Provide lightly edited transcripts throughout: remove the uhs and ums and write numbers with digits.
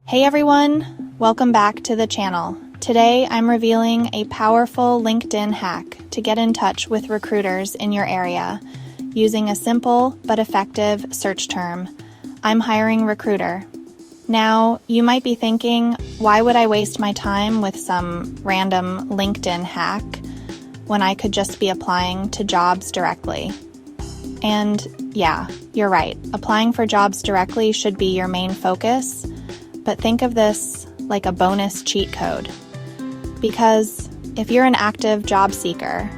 Hey everyone, welcome back to the channel. Today I'm revealing a powerful LinkedIn hack to get in touch with recruiters in your area using a simple but effective search term. I'm hiring recruiter. Now, you might be thinking, why would I waste my time with some random LinkedIn hack when I could just be applying to jobs directly? And yeah, you're right. Applying for jobs directly should be your main focus. But think of this like a bonus cheat code. Because if you're an active job seeker,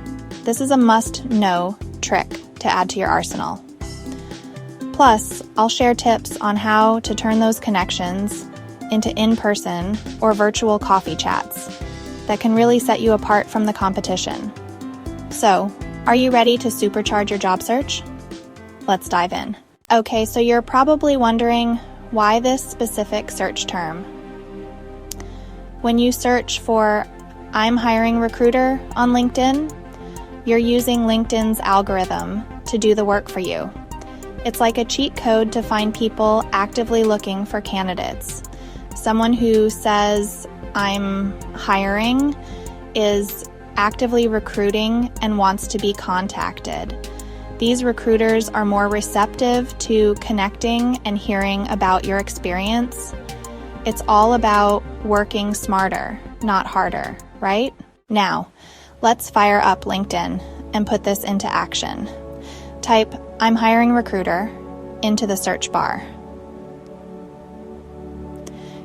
this is a must-know trick to add to your arsenal. Plus, I'll share tips on how to turn those connections into in-person or virtual coffee chats that can really set you apart from the competition. So, are you ready to supercharge your job search? Let's dive in. Okay, so you're probably wondering, why this specific search term? When you search for I'm hiring recruiter on LinkedIn, you're using LinkedIn's algorithm to do the work for you. It's like a cheat code to find people actively looking for candidates. Someone who says I'm hiring is actively recruiting and wants to be contacted. These recruiters are more receptive to connecting and hearing about your experience. It's all about working smarter, not harder, right? Now, let's fire up LinkedIn and put this into action. Type I'm hiring recruiter into the search bar.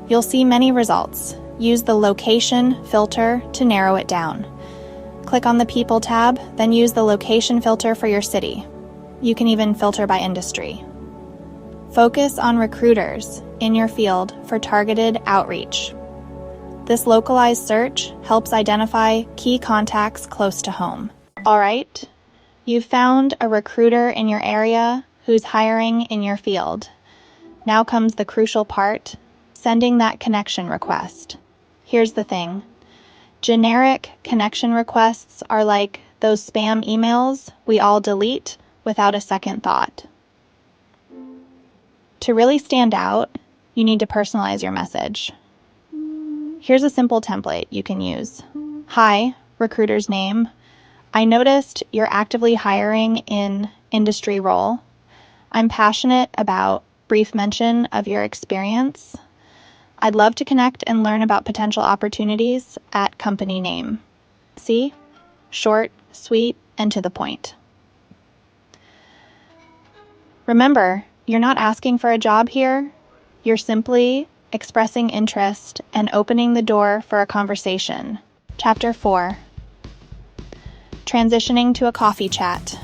You'll see many results. Use the location filter to narrow it down. Click on the People tab, then use the location filter for your city. You can even filter by industry. Focus on recruiters in your field for targeted outreach. This localized search helps identify key contacts close to home. All right, you've found a recruiter in your area who's hiring in your field. Now comes the crucial part, sending that connection request. Here's the thing. Generic connection requests are like those spam emails we all delete without a second thought. To really stand out, you need to personalize your message. Here's a simple template you can use. Hi, recruiter's name. I noticed you're actively hiring in industry role. I'm passionate about brief mention of your experience. I'd love to connect and learn about potential opportunities at company name. See? Short, sweet, and to the point. Remember, you're not asking for a job here. You're simply expressing interest and opening the door for a conversation. Chapter 4. Transitioning to a coffee chat.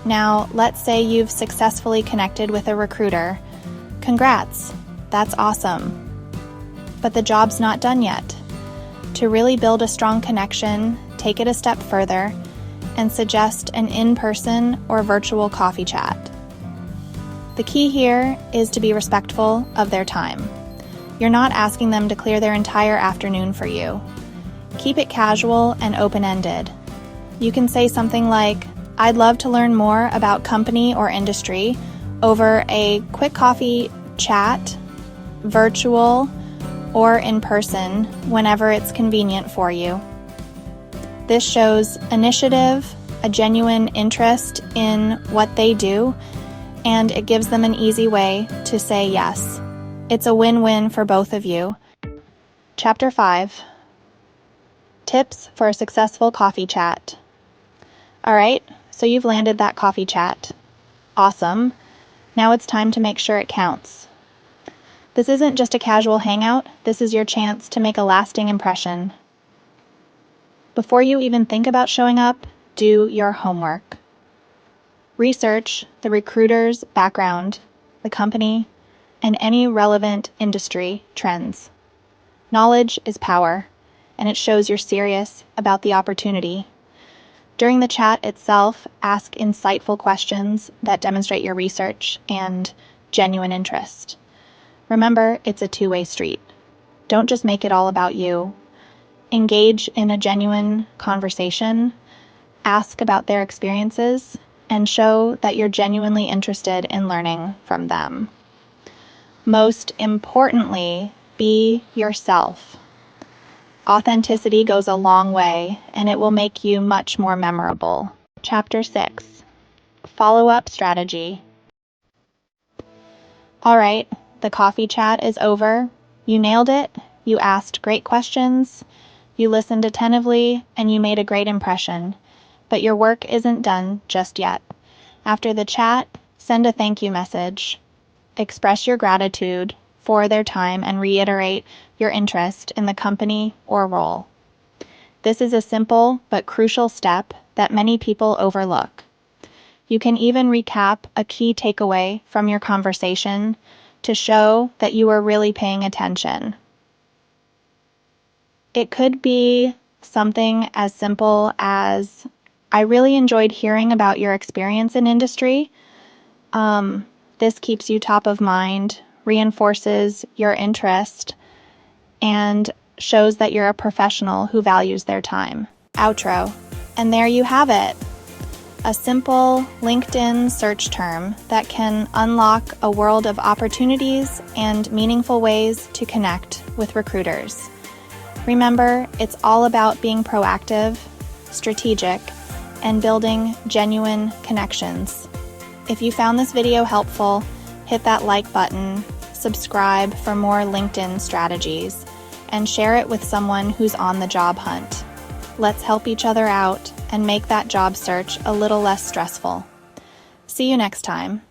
Now, let's say you've successfully connected with a recruiter. Congrats! That's awesome. But the job's not done yet. To really build a strong connection, take it a step further and suggest an in-person or virtual coffee chat. The key here is to be respectful of their time. You're not asking them to clear their entire afternoon for you. Keep it casual and open-ended. You can say something like, I'd love to learn more about company or industry over a quick coffee chat, virtual, or in person whenever it's convenient for you. This shows initiative, a genuine interest in what they do, and it gives them an easy way to say yes. It's a win-win for both of you. Chapter 5. Tips for a successful coffee chat. All right, so you've landed that coffee chat. Awesome. Now it's time to make sure it counts. This isn't just a casual hangout, this is your chance to make a lasting impression. Before you even think about showing up, do your homework. Research the recruiter's background, the company, and any relevant industry trends. Knowledge is power, and it shows you're serious about the opportunity. During the chat itself, ask insightful questions that demonstrate your research and genuine interest. Remember, it's a two-way street. Don't just make it all about you. Engage in a genuine conversation, ask about their experiences, and show that you're genuinely interested in learning from them. Most importantly, Be yourself. Authenticity goes a long way, and it will make you much more memorable. Chapter 6. Follow-up strategy. All right, the coffee chat is over. You nailed it. You asked great questions. You listened attentively, and you made a great impression. But your work isn't done just yet. After the chat, send a thank you message. Express your gratitude for their time and reiterate your interest in the company or role. This is a simple but crucial step that many people overlook. You can even recap a key takeaway from your conversation to show that you were really paying attention. It could be something as simple as, I really enjoyed hearing about your experience in industry. This keeps you top of mind, reinforces your interest, and shows that you're a professional who values their time. Outro. And there you have it. A simple LinkedIn search term that can unlock a world of opportunities and meaningful ways to connect with recruiters. Remember, it's all about being proactive, strategic, and building genuine connections. If you found this video helpful, hit that like button, subscribe for more LinkedIn strategies, and share it with someone who's on the job hunt. Let's help each other out and make that job search a little less stressful. See you next time.